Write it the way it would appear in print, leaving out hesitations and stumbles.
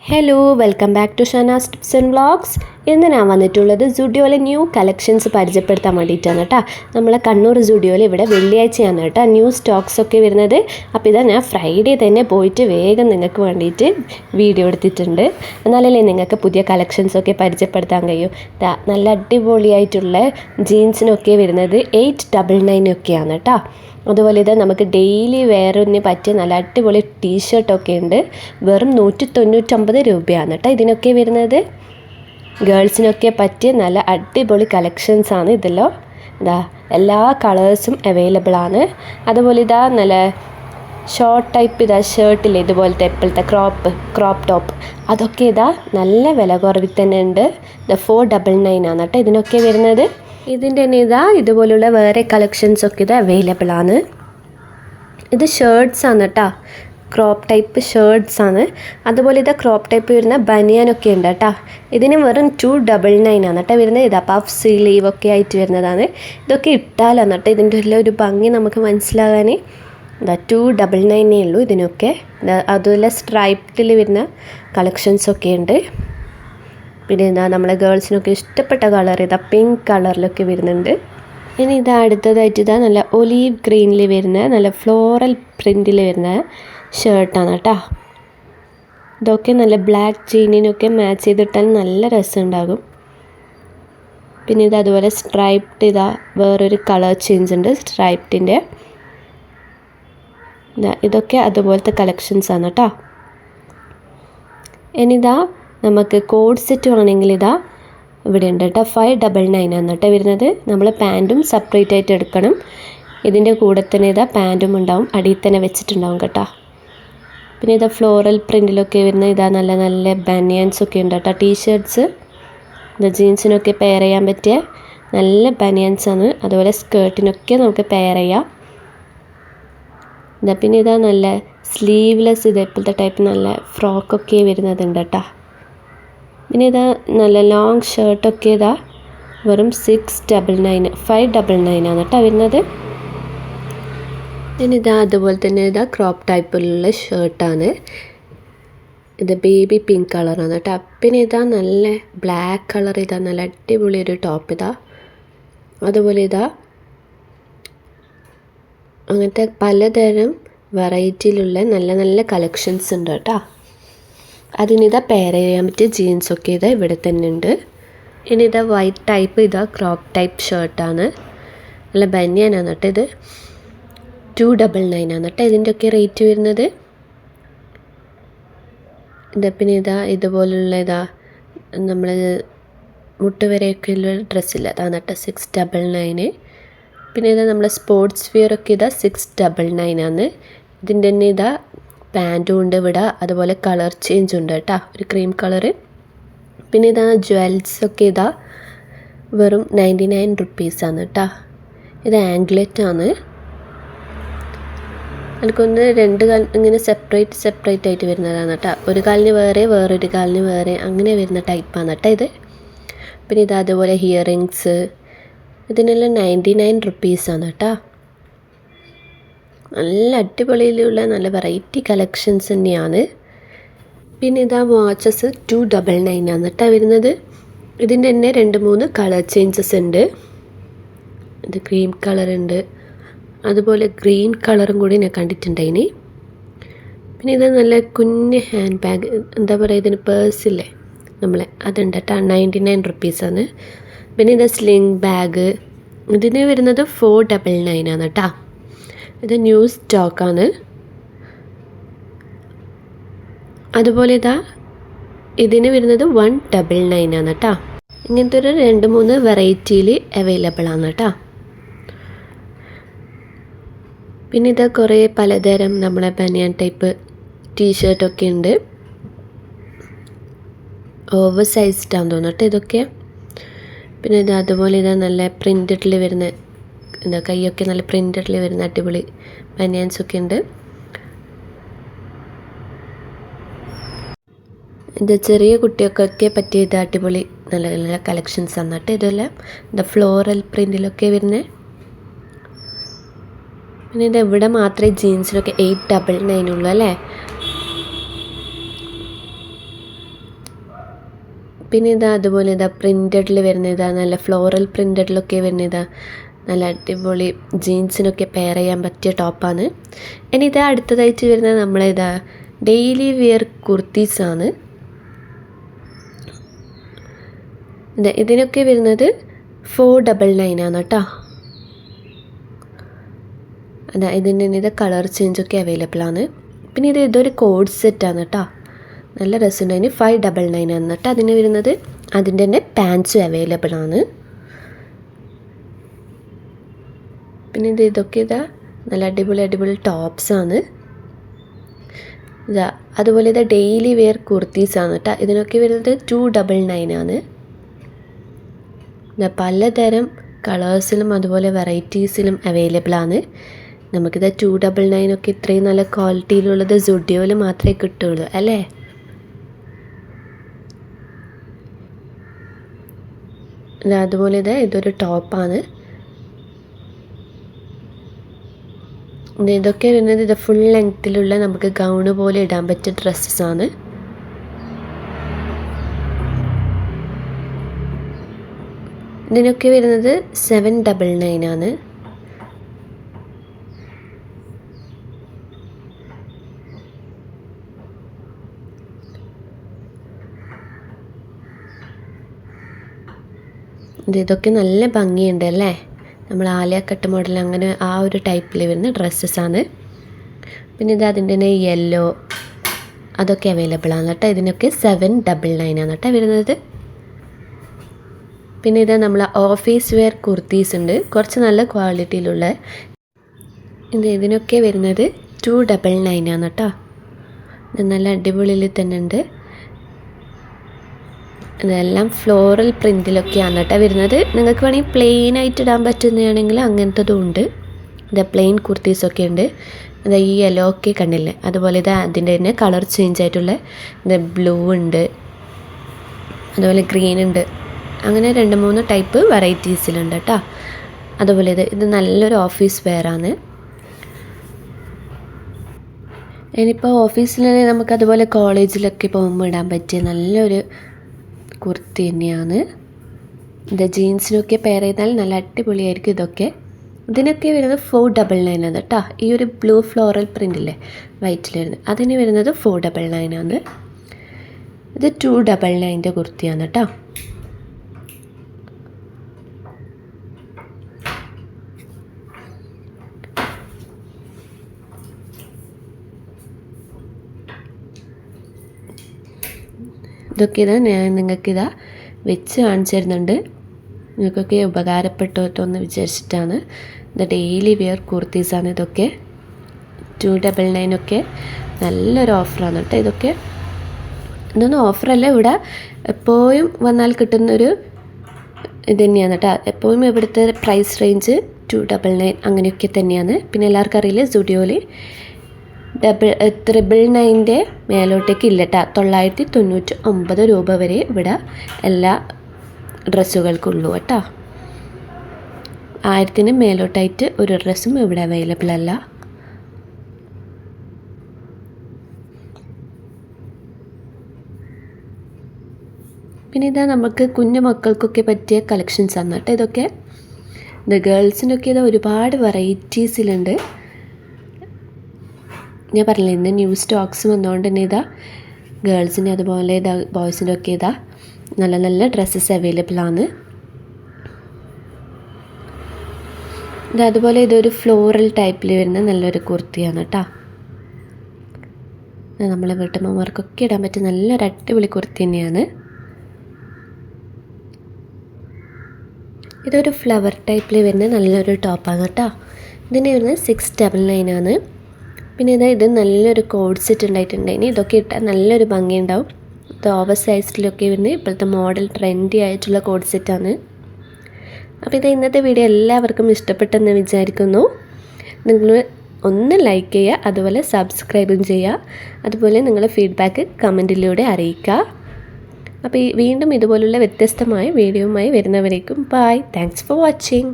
Hello welcome back to Shanaz tips and vlogs. ഇന്ന് ഞാൻ വന്നിട്ടുള്ളത് സുഡിയോയിലെ ന്യൂ കളക്ഷൻസ് പരിചയപ്പെടുത്താൻ വേണ്ടിയിട്ടാണ് കേട്ടോ. നമ്മളെ കണ്ണൂർ സുഡിയോയിൽ ഇവിടെ വെള്ളിയാഴ്ചയാണ് കേട്ടോ ന്യൂ സ്റ്റോക്സ് ഒക്കെ വരുന്നത്. അപ്പോൾ ഇതാ ഞാൻ ഫ്രൈഡേ തന്നെ പോയിട്ട് വേഗം നിങ്ങൾക്ക് വേണ്ടിയിട്ട് വീഡിയോ എടുത്തിട്ടുണ്ട്. എന്നാലല്ലേ നിങ്ങൾക്ക് പുതിയ കളക്ഷൻസൊക്കെ പരിചയപ്പെടുത്താൻ കഴിയും. നല്ല അടിപൊളിയായിട്ടുള്ള ജീൻസിനൊക്കെ വരുന്നത് 899 ഒക്കെയാണ് കേട്ടോ. അതുപോലെ ഇത് നമുക്ക് ഡെയിലി വെയറിന് പറ്റിയ നല്ല അടിപൊളി ടീഷർട്ടൊക്കെ ഉണ്ട്. വെറും 199 രൂപയാണ് കേട്ടോ ഇതിനൊക്കെ വരുന്നത്. ഗേൾസിനൊക്കെ പറ്റിയ നല്ല അടിപൊളി കളക്ഷൻസാണ് ഇതെല്ലാം. ഇതാ എല്ലാ കളേഴ്സും അവൈലബിൾ ആണ്. അതുപോലെ ഇതാ നല്ല ഷോർട്ട് ടൈപ്പ് ഇതാ ഷർട്ടില്ലേ ഇതുപോലത്തെ ഇപ്പോഴത്തെ ക്രോപ്പ് ടോപ്പ് അതൊക്കെ ഇതാ നല്ല വില കുറവിൽ തന്നെ ഉണ്ട്. ഇത് 499 ആണ് കേട്ടോ ഇതിനൊക്കെ വരുന്നത്. ഇതിൻ്റെ തന്നെ ഇതാ ഇതുപോലുള്ള വേറെ കളക്ഷൻസൊക്കെ ഇത് അവൈലബിൾ ആണ്. ഇത് ഷർട്ട്സ് ആണ് കേട്ടോ, ക്രോപ്പ് ടൈപ്പ് ഷർട്ട്സ് ആണ്. അതുപോലെ ഇത് ക്രോപ്പ് ടൈപ്പ് വരുന്ന ബനിയാനൊക്കെ ഉണ്ട് കേട്ടോ. ഇതിന് വെറും 299 ആണ് കേട്ടോ വരുന്നത്. ഇതാ പഫ് സ്ലീവ് ഒക്കെ ആയിട്ട് വരുന്നതാണ്. ഇതൊക്കെ ഇട്ടാലാണ് കേട്ടോ ഇതിൻ്റെ എല്ലാം ഒരു ഭംഗി നമുക്ക് മനസ്സിലാകാൻ. ഇതാ 299 ഉള്ളൂ ഇതിനൊക്കെ. അതുപോലെ സ്ട്രൈപ്ഡിൽ വരുന്ന കളക്ഷൻസൊക്കെ ഉണ്ട്. പിന്നെ ഇതാ നമ്മളെ ഗേൾസിനൊക്കെ ഇഷ്ടപ്പെട്ട കളർ ഇതാ പിങ്ക് കളറിലൊക്കെ വരുന്നുണ്ട്. ഇനി ഇതാ അടുത്തതായിട്ട് ഇതാ നല്ല ഒലീവ് ഗ്രീനിൽ വരുന്ന നല്ല ഫ്ലോറൽ പ്രിൻറ്റിൽ വരുന്ന ഷർട്ടാണ് കേട്ടോ. ഇതൊക്കെ നല്ല ബ്ലാക്ക് ജീനിനൊക്കെ മാച്ച് ചെയ്തിട്ടാൽ നല്ല രസമുണ്ടാകും. പിന്നെ ഇത് അതുപോലെ സ്ട്രൈപ്ഡ് ഇതാ വേറൊരു കളർ ചേഞ്ച് ഉണ്ട് സ്ട്രൈപ്ഡിൻ്റെ. ഇതൊക്കെ അതുപോലത്തെ കളക്ഷൻസാണ് കേട്ടോ. ഇനിതാ നമുക്ക് കോഡ് സെറ്റ് വേണമെങ്കിൽ ഇതാ ഇവിടെ ഉണ്ട് കേട്ടോ. 599 ആണ് കേട്ടോ വരുന്നത്. നമ്മൾ പാൻറ്റും സെപ്പറേറ്റ് ആയിട്ട് എടുക്കണം. ഇതിൻ്റെ കൂടെ തന്നെ ഇതാ പാൻറ്റും ഉണ്ടാവും, അടിയിൽ തന്നെ വെച്ചിട്ടുണ്ടാവും കേട്ടോ. പിന്നെ ഇതാ ഫ്ലോറൽ പ്രിൻറ്റിലൊക്കെ വരുന്ന ഇതാ നല്ല നല്ല ബനിയൻസൊക്കെ ഉണ്ട് കേട്ടോ. ടീഷർട്ട്സ് ഇതാ ജീൻസിനൊക്കെ പെയർ ചെയ്യാൻ പറ്റിയ നല്ല ബനിയൻസാണ്. അതുപോലെ സ്കേർട്ടിനൊക്കെ നമുക്ക് പെയർ ചെയ്യാം. ഇതാ പിന്നെ ഇതാ നല്ല സ്ലീവ്ലെസ് ഇതേപോലത്തെ ടൈപ്പ് നല്ല ഫ്രോക്കൊക്കെ വരുന്നതുണ്ട് കേട്ടോ. പിന്നെ ഇതാ നല്ല ലോങ് ഷർട്ടൊക്കെ ഇതാ വെറും 599 ആണ് കേട്ടോ വരുന്നത്. പിന്നെ ഇതാ അതുപോലെ തന്നെ ഇതാ ക്രോപ്പ് ടൈപ്പിലുള്ള ഷർട്ടാണ്. ഇത് ബേബി പിങ്ക് കളറാണ് കേട്ടോ. പിന്നെ ഇതാ നല്ല ബ്ലാക്ക് കളർ ഇതാ നല്ല അടിപൊളി ഒരു ടോപ്പ് ഇതാ. അതുപോലെ ഇതാ അങ്ങനത്തെ പലതരം വെറൈറ്റിയിലുള്ള നല്ല നല്ല കളക്ഷൻസ് ഉണ്ട് കേട്ടോ. അതിനിതാ പെയർ ചെയ്യാൻ പറ്റിയ ജീൻസൊക്കെ ഇതാ ഇവിടെ തന്നെ ഉണ്ട്. ഇനി ഇതാ വൈറ്റ് ടൈപ്പ് ഇതാ ക്രോപ്പ് ടൈപ്പ് ഷർട്ടാണ്. നല്ല ബനിയനാണ് കേട്ടോ ഇത്. 299 ആണ് കേട്ടോ ഇതിൻ്റെയൊക്കെ റേറ്റ് വരുന്നത്. ഇതാ പിന്നെ ഇതാ ഇതുപോലുള്ള ഇതാ നമ്മൾ മുട്ടുവരെയൊക്കെ ഉള്ള ഡ്രസ്സില്ല അതാണ് കേട്ടോ 699. പിന്നെ ഇതാ നമ്മളെ സ്പോർട്സ് വെയറൊക്കെ ഇതാ 699 ആണ്. ഇതിൻ്റെ തന്നെ ഇതാ പാൻറ്റും ഉണ്ട് ഇവിടെ. അതുപോലെ കളർ ചേഞ്ച് ഉണ്ട് കേട്ടോ, ഒരു ക്രീം കളറ്. പിന്നെ ഇതാ ജ്വൽസൊക്കെ ഇതാ വെറും 99 റുപ്പീസാണ് കേട്ടോ. ഇത് ആംഗ്ലെറ്റാണ്. എനിക്കൊന്ന് രണ്ട് കാൽ ഇങ്ങനെ സെപ്പറേറ്റ് ആയിട്ട് വരുന്നതാണ് കേട്ടോ. ഒരു കാലിന് വേറെ വേറൊരു കാലിന് വേറെ അങ്ങനെ വരുന്ന ടൈപ്പാണ് കേട്ടോ ഇത്. പിന്നെ ഇത് അതുപോലെ ഹിയറിങ്സ് ഇതിനെല്ലാം 99 റുപ്പീസാണ് കേട്ടോ. നല്ല അടിപൊളിയിലുള്ള നല്ല വെറൈറ്റി കളക്ഷൻസ് തന്നെയാണ്. പിന്നെ ഇതാ വാച്ചസ് 299 ആണ് കേട്ടോ വരുന്നത്. ഇതിൻ്റെ തന്നെ 2-3 കളർ ചേഞ്ചസ് ഉണ്ട്. ഇത് ക്രീം കളറുണ്ട്, അതുപോലെ ഗ്രീൻ കളറും കൂടി ഞാൻ കണ്ടിട്ടുണ്ടായിനി. പിന്നെ ഇത് നല്ല കുഞ്ഞ് ഹാൻഡ് ബാഗ് എന്താ പറയുക ഇതിന് പേഴ്സില്ലേ നമ്മളെ അതുണ്ട് കേട്ടോ. 99 റുപ്പീസാണ്. പിന്നെ ഇത് സ്ലിംഗ് ബാഗ് ഇതിന് വരുന്നത് 499 ആണ് കേട്ടോ. ഇത് ന്യൂ സ്റ്റോക്കാണ്. അതുപോലെ ഇതാ ഇതിന് വരുന്നത് 199 ആണ് കേട്ടോ. ഇങ്ങനത്തെ ഒരു 2-3 വെറൈറ്റിയിൽ അവൈലബിൾ ആണ് കേട്ടോ. പിന്നെ ഇതാ കുറേ പലതരം നമ്മളെ ബനിയൻ ടൈപ്പ് ടീഷർട്ടൊക്കെ ഉണ്ട്. ഓവർ സൈസ്ഡാന്ന് തോന്നട്ടെ ഇതൊക്കെ. പിന്നെ ഇത് അതുപോലെ ഇതാ നല്ല പ്രിൻറ്റഡിൽ വരുന്ന എന്താ കൈയൊക്കെ നല്ല പ്രിൻറ്റഡിൽ വരുന്ന അടിപൊളി ബനിയൻസൊക്കെ ഉണ്ട്. ഇത് ചെറിയ കുട്ടികൾക്കൊക്കെ പറ്റിയ ഇത് അടിപൊളി നല്ല നല്ല കളക്ഷൻസ് ആണ് കേട്ടോ. ഇതെല്ലാം എന്താ ഫ്ലോറൽ പ്രിൻറ്റിലൊക്കെ വരുന്നത്. പിന്നെ ഇത് ഇവിടെ മാത്രമേ ജീൻസിനൊക്കെ 899 ഉള്ളൂ അല്ലേ. പിന്നെ ഇതാ അതുപോലെ ഇതാ പ്രിൻറ്റഡിൽ വരുന്ന ഇതാ നല്ല ഫ്ലോറൽ പ്രിൻറ്റഡിലൊക്കെ വരുന്ന ഇതാ നല്ല അടിപൊളി ജീൻസിനൊക്കെ പെയർ ചെയ്യാൻ പറ്റിയ ടോപ്പാണ്. ഇനി ഇതാ അടുത്തതായിട്ട് വരുന്നത് നമ്മളിതാ ഡെയിലി വെയർ കുർത്തീസാണ്. ഇതിനൊക്കെ വരുന്നത് 499 ആണ് കേട്ടോ. അതാ ഇതിൻ്റെ ഇത് കളർ ചേഞ്ചൊക്കെ അവൈലബിൾ ആണ്. പിന്നെ ഇതൊരു കോഡ് സെറ്റാണ് കേട്ടോ. നല്ല രസമുണ്ട്. 599 ആണ് കേട്ടോ അതിന് വരുന്നത്. അതിൻ്റെ തന്നെ പാൻസും അവൈലബിൾ ആണ്. പിന്നെ ഇതൊക്കെ ഇതാ നല്ല അടിപൊളി ടോപ്സാണ്. ഇതാ അതുപോലെ ഇതാ ഡെയിലി വെയർ കുർത്തീസാണ് കേട്ടോ. ഇതിനൊക്കെ വരുന്നത് 299 ആണ്. ഇതാ പലതരം കളേഴ്സിലും അതുപോലെ വെറൈറ്റീസിലും അവൈലബിൾ ആണ്. നമുക്കിത് 299 ഒക്കെ ഇത്രയും നല്ല ക്വാളിറ്റിയിലുള്ളത് സുഡിയോയിൽ മാത്രമേ കിട്ടുള്ളൂ അല്ലേ. അതുപോലെ ഇതൊരു ടോപ്പാണ്. ഇതൊക്കെ വരുന്നത് ഇത് ഫുൾ ലെങ്ത്തിലുള്ള നമുക്ക് ഗൗണ് പോലെ ഇടാൻ പറ്റിയ ഡ്രസ്സസാണ്. ഇതിനൊക്കെ വരുന്നത് 799 ആണ്. ഇതൊക്കെ നല്ല ഭംഗിയുണ്ട് അല്ലേ. നമ്മൾ ആലിയ കട്ട് മോഡൽ അങ്ങനെ ആ ഒരു ടൈപ്പിൽ വരുന്ന ഡ്രസ്സസാണ്. പിന്നെ ഇത് അതിൻ്റെ തന്നെ യെല്ലോ അതൊക്കെ അവൈലബിൾ ആണ് കേട്ടോ. ഇതിനൊക്കെ 799 ആണ് കേട്ടോ വരുന്നത്. പിന്നെ ഇത് നമ്മൾ ഓഫീസ് വെയർ കുർത്തീസ് ഉണ്ട്, കുറച്ച് നല്ല ക്വാളിറ്റിയിലുള്ള. ഇതിനൊക്കെ വരുന്നത് 299 ആണ് കേട്ടോ. ഇത് നല്ല അടിപൊളിയിൽ തന്നെ ഉണ്ട്. ഇതെല്ലാം ഫ്ലോറൽ പ്രിൻറ്റിലൊക്കെയാണ് കേട്ടോ വരുന്നത്. നിങ്ങൾക്ക് വേണമെങ്കിൽ പ്ലെയിൻ ആയിട്ട് ഇടാൻ പറ്റുന്നതാണെങ്കിൽ അങ്ങനത്തതും ഉണ്ട്. ഇത് പ്ലെയിൻ കുർത്തീസൊക്കെ ഉണ്ട്. അത് ഈ യെല്ലോ ഒക്കെ കണ്ടില്ലേ, അതുപോലെ ഇത് അതിൻ്റെ തന്നെ കളർ ചേഞ്ച് ആയിട്ടുള്ള ഇത് ബ്ലൂ ഉണ്ട്, അതുപോലെ ഗ്രീൻ ഉണ്ട്. അങ്ങനെ 2-3 ടൈപ്പ് വെറൈറ്റീസിലുണ്ട് കേട്ടോ. അതുപോലെ ഇത് നല്ലൊരു ഓഫീസ് വെയറാണ്. ഇനിയിപ്പോൾ ഓഫീസിൽ നമുക്കതുപോലെ കോളേജിലൊക്കെ പോകുമ്പോൾ ഇടാൻ പറ്റിയ നല്ലൊരു കുർത്തി തന്നെയാണ്. ഇത് ജീൻസിനൊക്കെ പെയർ ചെയ്താൽ നല്ല അടിപൊളിയായിരിക്കും ഇതൊക്കെ. ഇതിനൊക്കെ വരുന്നത് 499 ആണ് കേട്ടോ. ഈ ഒരു ബ്ലൂ ഫ്ലോറൽ പ്രിൻ്റില്ലേ വൈറ്റിൽ വരുന്നത്, അതിന് വരുന്നത് 499 ആണ്. ഇത് 299 കുർത്തിയാണ് കേട്ടോ. ഇതൊക്കെ ഞാൻ നിങ്ങൾക്കിതാ വെച്ച് കാണിച്ചു തരുന്നുണ്ട്. നിങ്ങൾക്കൊക്കെ ഉപകാരപ്പെട്ടോന്ന് വിചാരിച്ചിട്ടാണ്. ഇത് ഡെയിലി വെയർ കുർത്തീസാണ് ഇതൊക്കെ. 299 ഒക്കെ നല്ലൊരു ഓഫറാണ് കേട്ടോ ഇതൊക്കെ. ഇതൊന്നും ഓഫറല്ല, ഇവിടെ എപ്പോഴും വന്നാൽ കിട്ടുന്നൊരു ഇത് തന്നെയാണ് കേട്ടോ. എപ്പോഴും ഇവിടുത്തെ പ്രൈസ് റേഞ്ച് 299 അങ്ങനെയൊക്കെ തന്നെയാണ്. പിന്നെ എല്ലാവർക്കും അറിയില്ല സുഡിയോയിൽ 999 മേലോട്ടേക്ക് ഇല്ല കേട്ടോ. 999 രൂപ വരെ ഇവിടെ എല്ലാ ഡ്രസ്സുകൾക്കുള്ളൂ കേട്ടോ. 1000-ന് മേലോട്ടായിട്ട് ഒരു ഡ്രസ്സും ഇവിടെ അവൈലബിൾ അല്ല. പിന്നെ ഇതാ നമുക്ക് കുഞ്ഞു മക്കൾക്കൊക്കെ പറ്റിയ കളക്ഷൻസ് ആണ് കേട്ടോ ഇതൊക്കെ. ഇത് ഗേൾസിനൊക്കെ ഇത് ഒരുപാട് വെറൈറ്റീസിലുണ്ട്. ഞാൻ പറഞ്ഞില്ല ഇന്ന് ന്യൂ സ്റ്റോക്സ് വന്നുകൊണ്ട് തന്നെ ഇതാ ഗേൾസിന് അതുപോലെ ഇതാ ബോയ്സിനൊക്കെ ഇതാ നല്ല നല്ല ഡ്രസ്സസ് അവൈലബിൾ ആണ്. അതുപോലെ ഇതൊരു ഫ്ലോറൽ ടൈപ്പിൽ വരുന്ന നല്ലൊരു കുർത്തിയാണ് കേട്ടോ. നമ്മളെ വീട്ടമ്മമാർക്കൊക്കെ ഇടാൻ പറ്റിയ നല്ലൊരു അടിപൊളി കുർത്തി തന്നെയാണ്. ഇതൊരു ഫ്ലവർ ടൈപ്പിൽ വരുന്ന നല്ലൊരു ടോപ്പാണ് കേട്ടോ. ഇതിന് വരുന്നത് 699 ആണ്. പിന്നെ ഇത് നല്ലൊരു കോഡ് സെറ്റ് ഉണ്ടായിട്ടുണ്ടെങ്കിൽ ഇതൊക്കെ ഇട്ടാൽ നല്ലൊരു ഭംഗിയുണ്ടാവും. ഇത് ഓവർ സൈസിലൊക്കെ വരുന്നത് ഇപ്പോഴത്തെ മോഡൽ ട്രെൻഡി ആയിട്ടുള്ള കോഡ് സെറ്റാണ്. അപ്പോൾ ഇന്നത്തെ വീഡിയോ എല്ലാവർക്കും ഇഷ്ടപ്പെട്ടെന്ന് വിചാരിക്കുന്നു. നിങ്ങൾ ഒന്ന് ലൈക്ക് ചെയ്യുക, അതുപോലെ സബ്സ്ക്രൈബും ചെയ്യുക. അതുപോലെ നിങ്ങളുടെ ഫീഡ്ബാക്ക് കമൻറ്റിലൂടെ അറിയിക്കുക. അപ്പോൾ വീണ്ടും ഇതുപോലുള്ള വ്യത്യസ്തമായ വീഡിയോയുമായി വരുന്നവരേക്കും ബൈ. Thanks for watching.